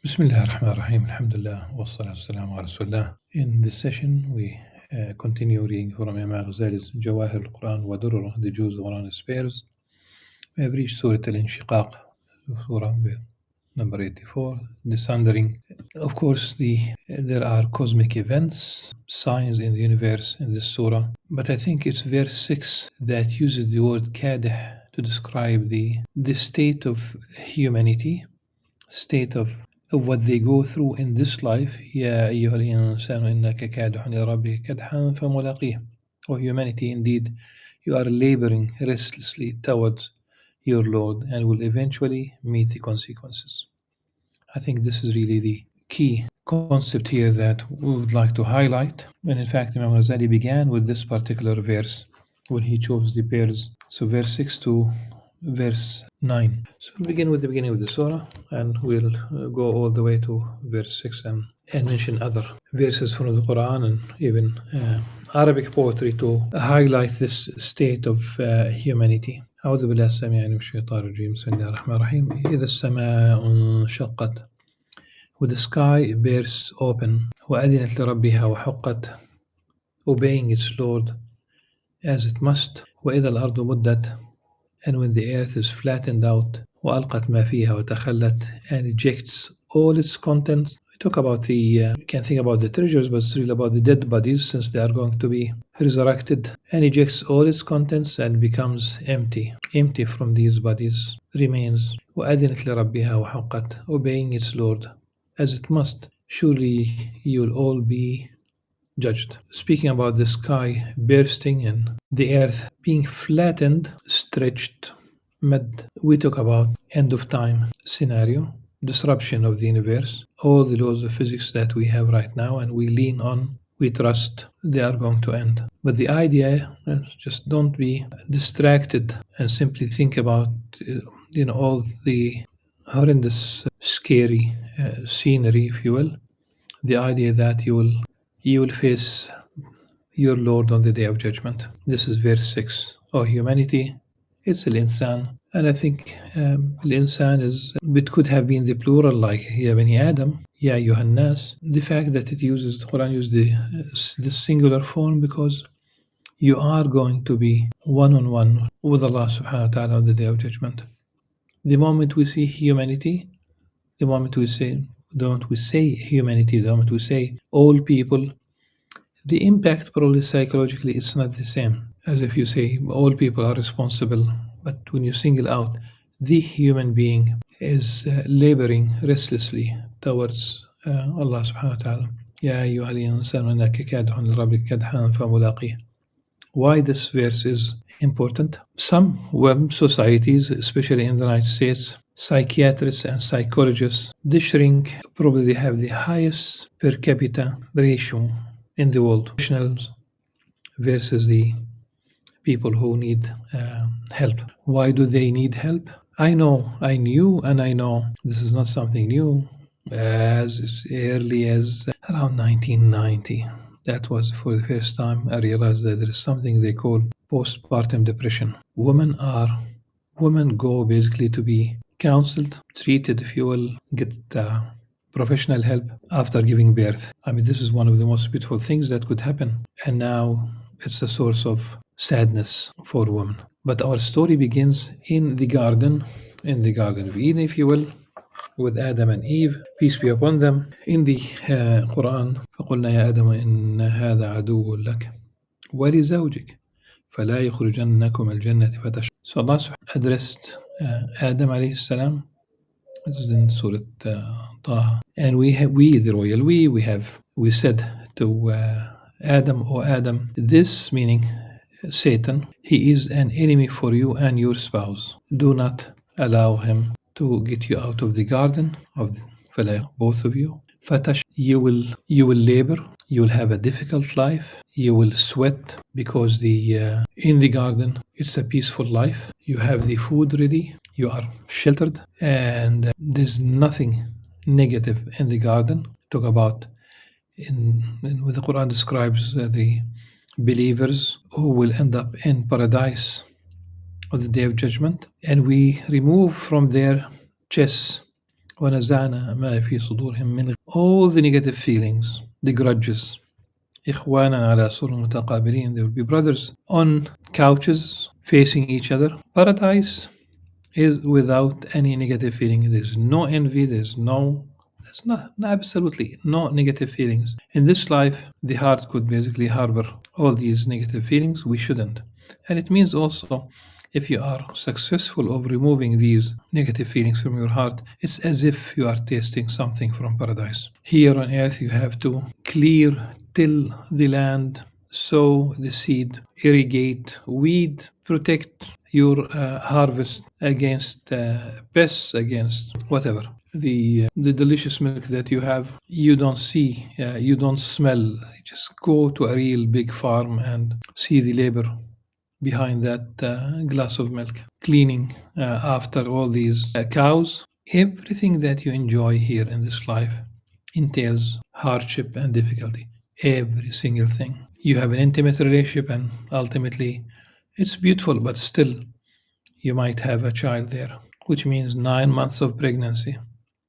Bismillah ar-Rahman ar-Rahim, Alhamdulillah, wa salatu salam ala Rasulullah. In this session, we continue reading from Imam Al-Ghazali's Jawahir al-Quran wa Durur, the Jews, the Quran spares. We have reached Surah Al-Inshiqaq, Surah number 84, the sundering. Of course, there are cosmic events, signs in the universe in this surah, but I think it's verse 6 that uses the word kadih to describe the state of humanity, state of what they go through in this life. يا أيها الإنسان إنك كادح لربك كدحا فملاقيه. O humanity, indeed, you are laboring restlessly towards your Lord and will eventually meet the consequences. I think this is really the key concept here that we would like to highlight. And in fact, Imam Ghazali began with this particular verse when he chose the pairs. So verse 6 to verse 9. So we'll begin with the beginning of the surah and we'll go all the way to verse 6 and mention other verses from the Qur'an and even Arabic poetry to highlight this state of humanity. أعوذ بالله السميع العليم من الشيطان الرجيم بسم الله الرحمن الرحيم إذا السماء انشقت When the sky bursts open وأذنت لربها وحقت, obeying its Lord as it must, وإذا الأرض مدت, and when the earth is flattened out وألقت ما فيها وتخلت, and ejects all its contents. We talk about you can think about the treasures, but it's really about the dead bodies since they are going to be resurrected, and ejects all its contents and becomes empty from these bodies, remains وأذنت لربها وحقت, obeying its Lord as it must. Surely you'll all be judged. Speaking about the sky bursting and the earth being flattened, stretched, we talk about end of time scenario, disruption of the universe, all the laws of physics that we have right now and we lean on, we trust they are going to end. But the idea is just don't be distracted and simply think about all the horrendous, scary scenery, if you will. The idea that you will face your Lord on the day of judgment. This is verse 6. O humanity, it's al-insan. And I think al-insan it could have been the plural like Ya Bani Adam, Ya Ayyuhan Nas. The fact that the Quran used the singular form because you are going to be one-on-one with Allah subhanahu wa ta'ala on the day of judgment. The moment we see humanity, the moment we say humanity, the moment we say all people, the impact probably psychologically is not the same as if you say all people are responsible. But when you single out the human being is laboring restlessly towards Allah subhanahu wa ta'ala. Ya ayyuhal insanu innaka kadhun lirabbika kadhan famulaqih. Why this verse is important? Some web societies, especially in the United States, psychiatrists and psychologists, they probably have the highest per capita ratio in the world, professionals versus the people who need help. Why do they need help? I knew, and I know this is not something new. As early as around 1990, that was for the first time I realized that there is something they call postpartum depression. Women go basically to be counseled, treated, if you will, get professional help after giving birth. I mean, this is one of the most beautiful things that could happen. And now it's a source of sadness for women. But our story begins in the Garden of Eden, if you will, with Adam and Eve, peace be upon them. In the Quran, فَقُلْنَا يَا آدَمُ إِنَّ هَذَا عَدُوٌّ لَكَ وَلِزَوْجِكَ فَلَا يُخْرِجَنَّكُمَ الْجَنَّةَ فَتَشْقَى. So Allah addressed Adam alayhi salam. This is in Surah Taha. And we said to Adam, O Adam, this meaning Satan, he is an enemy for you and your spouse. Do not allow him to get you out of the garden of both of you. Fatash, you will labor, you will have a difficult life, you will sweat because in the garden it's a peaceful life. You have the food ready, you are sheltered, and there's nothing negative in the garden. Talk about when the Quran describes the believers who will end up in paradise on the day of judgment, and we remove from their chests ونزعنا ما في صدورهم من all the negative feelings, the grudges. إخوانا على سرر متقابلين. They will be brothers on couches facing each other. Paradise is without any negative feeling. There's no envy, there's absolutely no negative feelings. In this life, the heart could basically harbor all these negative feelings. We shouldn't. And it means also, if you are successful of removing these negative feelings from your heart, it's as if you are tasting something from paradise. Here on earth, you have to clear, till the land, sow the seed, irrigate, weed, protect your harvest against pests, against whatever. The delicious milk that you have, you don't see, you don't smell. You just go to a real big farm and see the labor behind that glass of milk, cleaning after all these cows. Everything that you enjoy here in this life entails hardship and difficulty. Every single thing. You have an intimate relationship, and ultimately, it's beautiful, but still, you might have a child there, which means 9 months of pregnancy,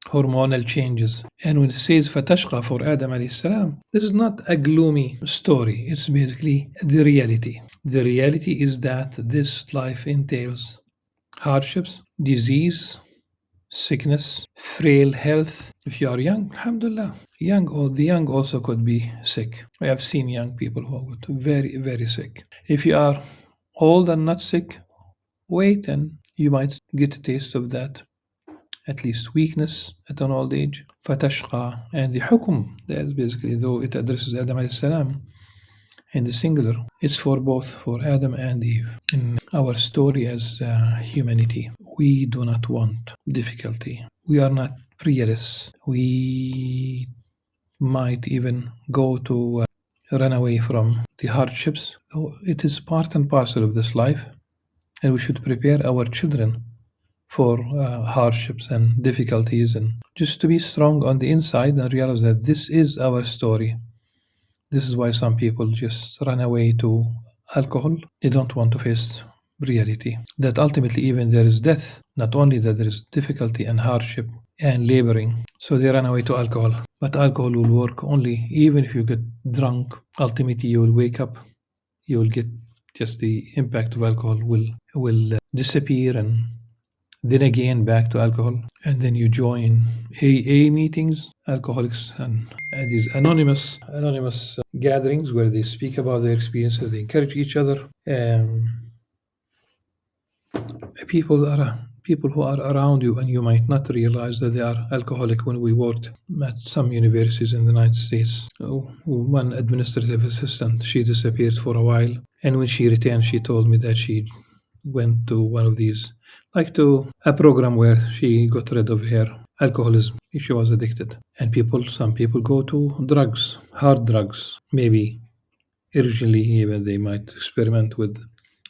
hormonal changes. And when it says fatashqa for Adam alayhi salam, this is not a gloomy story. It's basically the reality. The reality is that this life entails hardships, disease, sickness, frail health. If you are young, alhamdulillah, young or the young also could be sick. I have seen young people who got very, very sick. If you are old and not sick, wait and you might get a taste of that. At least weakness at an old age. Fatashqa, and the hukum, that's basically, though it addresses Adam alayhi salam in the singular, it's for both, for Adam and Eve. In our story as humanity, we do not want difficulty. We are not fearless. We might even go to run away from the hardships. So it is part and parcel of this life, and we should prepare our children for hardships and difficulties, and just to be strong on the inside and realize that this is our story. This is why some people just run away to alcohol. They don't want to face reality. That ultimately, even there is death, not only that there is difficulty and hardship and laboring. So they run away to alcohol. But alcohol will work only even if you get drunk. Ultimately, you will wake up. You will get just the impact of alcohol will disappear, and then again back to alcohol, and then you join AA meetings, alcoholics, and these anonymous gatherings where they speak about their experiences, they encourage each other. People who are around you, and you might not realize that they are alcoholic. When we worked at some universities in the United States, one administrative assistant, she disappeared for a while, and when she returned, she told me that she went to one of these, like to a program where she got rid of her alcoholism. She was addicted. And some people go to drugs, hard drugs. Maybe originally even they might experiment with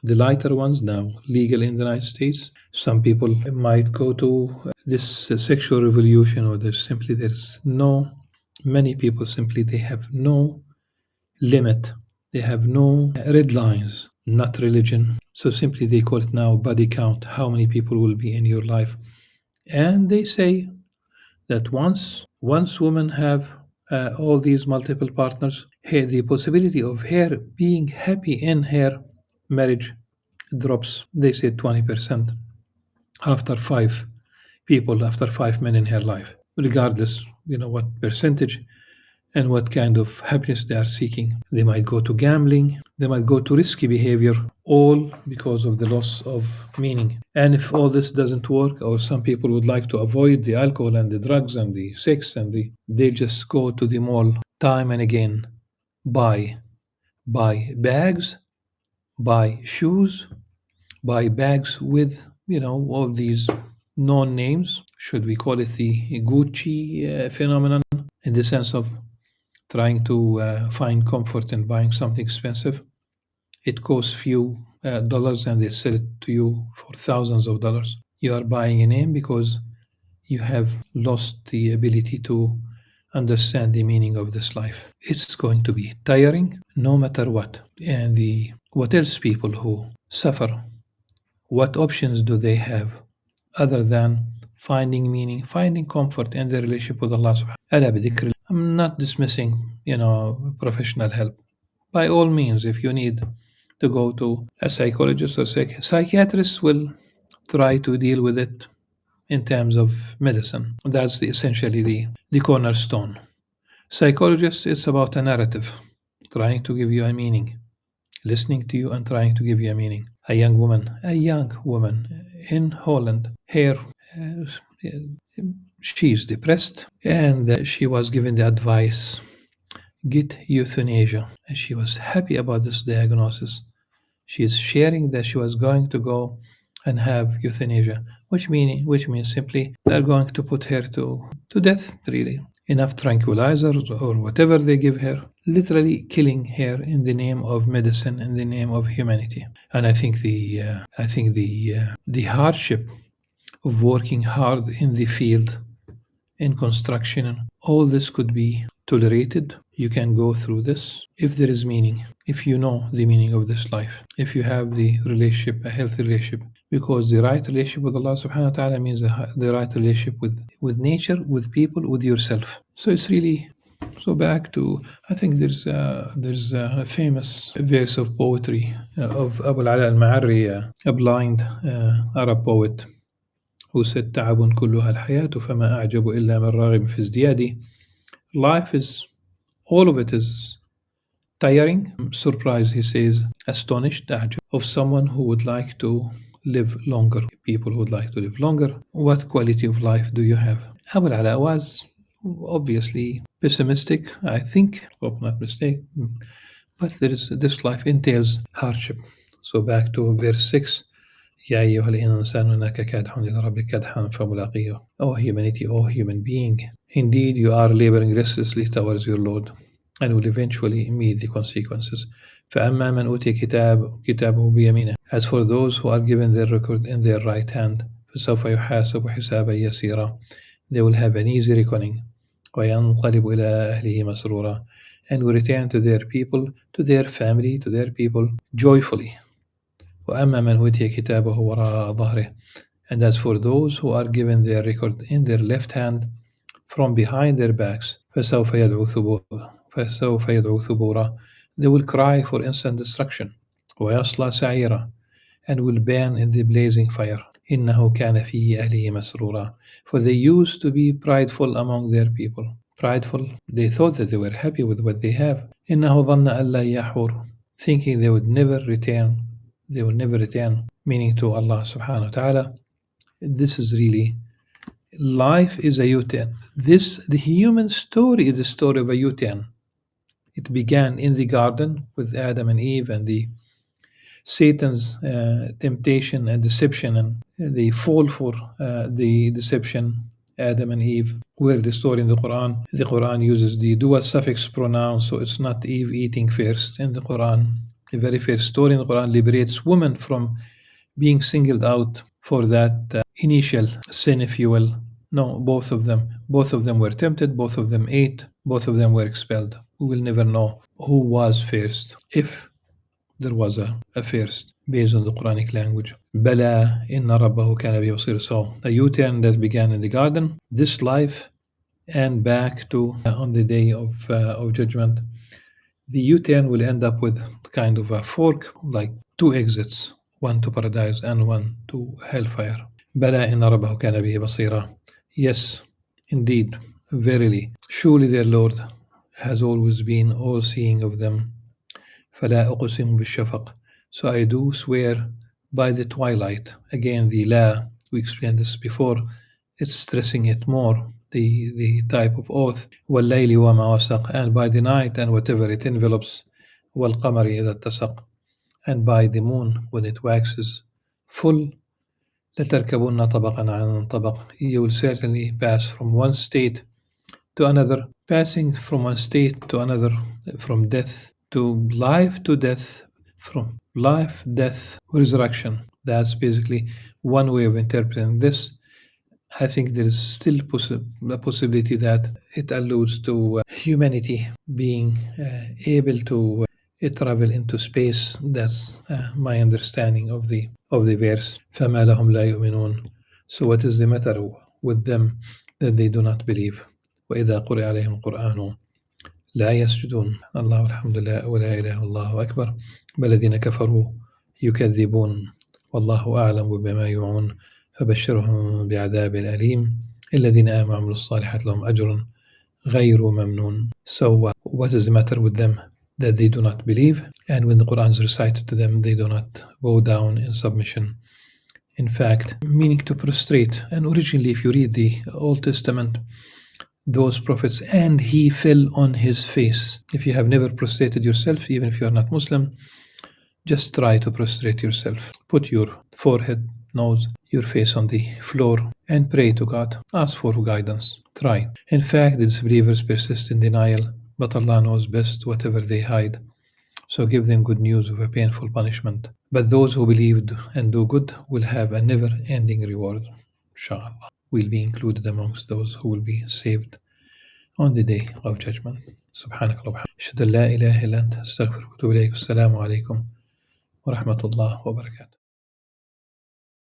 the lighter ones, now legal in the United States. Some people might go to this sexual revolution, or many people simply, they have no limit. They have no red lines, not religion. So simply they call it now body count, how many people will be in your life. And they say that once women have all these multiple partners, the possibility of her being happy in her marriage drops, they say 20% after 5 men in her life, regardless, what percentage and what kind of happiness they are seeking. They might go to gambling, they might go to risky behavior, all because of the loss of meaning. And if all this doesn't work, or some people would like to avoid the alcohol and the drugs and the sex they just go to the mall time and again, buy bags, buy shoes, buy bags with, all these known names. Should we call it the Gucci phenomenon, in the sense of trying to find comfort in buying something expensive? It costs few dollars, and they sell it to you for thousands of dollars. You are buying a name because you have lost the ability to understand the meaning of this life. It's going to be tiring no matter what. And what else people who suffer, what options do they have other than finding meaning, finding comfort in their relationship with Allah subhanahu wa ta'ala. I'm not dismissing, professional help. By all means, if you need to go to a psychologist or psychiatrist will try to deal with it in terms of medicine. That's essentially the cornerstone. Psychologist, it's about a narrative, trying to give you a meaning, listening to you and trying to give you a meaning. A young woman in Holland, her she's depressed and she was given the advice get euthanasia, and she was happy about this diagnosis. She is sharing that she was going to go and have euthanasia, which means simply they're going to put her to death, really. Enough tranquilizers or whatever they give her, literally killing her in the name of medicine, in the name of humanity. And I think the hardship of working hard in the field, in construction, all this could be tolerated. You can go through this if there is meaning, if you know the meaning of this life, if you have the relationship, a healthy relationship. Because the right relationship with Allah subhanahu wa ta'ala means the right relationship with nature, with people, with yourself. So it's really so back to, I think there's a famous verse of poetry of Abu al-Ala al-Ma'arri, a blind Arab poet, who said تعب كلها الحياة فما أعجب إلا من راغب في ازديادي. Life is, all of it is tiring, surprised, he says, astonished, أعجب, of someone who would like to live longer. People who would like to live longer. What quality of life do you have? Abu al-Ala was obviously pessimistic, I think, hope not mistake, but this life entails hardship. So back to verse 6. يا أيها الإنسان إنك كادح إلى ربك كدحا فملاقيه. O humanity, O human being, indeed you are laboring restlessly towards your Lord, and will eventually meet the consequences. فأما من أوتي كتابه بيمينه. As for those who are given their record in their right hand, فسوف يحاسب حسابا يسيرا. They will have an easy reckoning. وينقلب إلى أهله مسرورا. And will return to their people, to their family, to their people joyfully. وأما من أوتي كتابه وراء ظهره. And as for those who are given their record in their left hand from behind their backs, فسوف يدعو ثبورا. They will cry for instant destruction. ويصلى سعيرا. And will burn in the blazing fire. إنه كان في أهله مسرورا. For they used to be prideful among their people. Prideful, they thought that they were happy with what they have. إنه ظن أن لا يحور. Thinking they would never return, meaning to Allah subhanahu wa ta'ala. This is really, life is a U-turn. The human story is a story of a U-turn. It began in the garden with Adam and Eve and the Satan's temptation and deception and the fall for the deception, Adam and Eve, where the story in the Quran. The Quran uses the dual suffix pronoun, so it's not Eve eating first in the Quran. The very first story in the Quran liberates women from being singled out for that initial sin, if you will. No, both of them were tempted, both of them ate, both of them were expelled. We will never know who was first, if there was a first, based on the Quranic language. Bala inna rabbahu kana bi basir. So a U-turn that began in the garden, this life, and back to on the day of judgment. The U-turn will end up with kind of a fork, like two exits, one to paradise and one to hellfire. Bala inna rabbahu kana bihi basira. Yes, indeed, verily, surely their Lord has always been all-seeing of them. فلا أقسم بالشفق. So I do swear by the twilight. Again, the la, we explained this before, it's stressing it more, the type of oath. والليل وما وسق. And by the night and whatever it envelops. والقمر إذا اتسق. And by the moon when it waxes full. لتركبن طبقا عن طبق. You will certainly pass from one state to another, passing from one state to another, from death to life to death, from life, death, resurrection. That's basically one way of interpreting this. I think there is still a possibility that it alludes to humanity being able to travel into space. That's my understanding of the verse. فَمَا لَهُمْ لَا يُؤْمِنُونَ. So what is the matter? with them that they do not believe. وإذا قرئ عليهم القرآن لا يسجدون. الله الحمد لله ولا إله إلا الله أكبر. بل الذين كفروا يكذبون والله أعلم بما يوعون فبشرهم بعذاب أليم. الذين آمنوا وعملوا الصالحات لهم أجر غير ممنون. So what is the matter with them? That they do not believe, and when the Quran is recited to them, they do not bow down in submission. In fact, meaning to prostrate. And originally, if you read the Old Testament, those prophets, and he fell on his face. If you have never prostrated yourself, even if you are not Muslim, just try to prostrate yourself. Put your forehead, nose, your face on the floor and pray to God. Ask for guidance. Try. In fact, the disbelievers persist in denial, but Allah knows best whatever they hide. So give them good news of a painful punishment. But those who believe and do good will have a never-ending reward. Inshallah. We'll be included amongst those who will be saved on the day of judgment. سبحانك اللهم وبحمدك أشهد أن لا إله إلا أنت أستغفرك وأتوب إليك. السلام عليكم ورحمة الله وبركاته.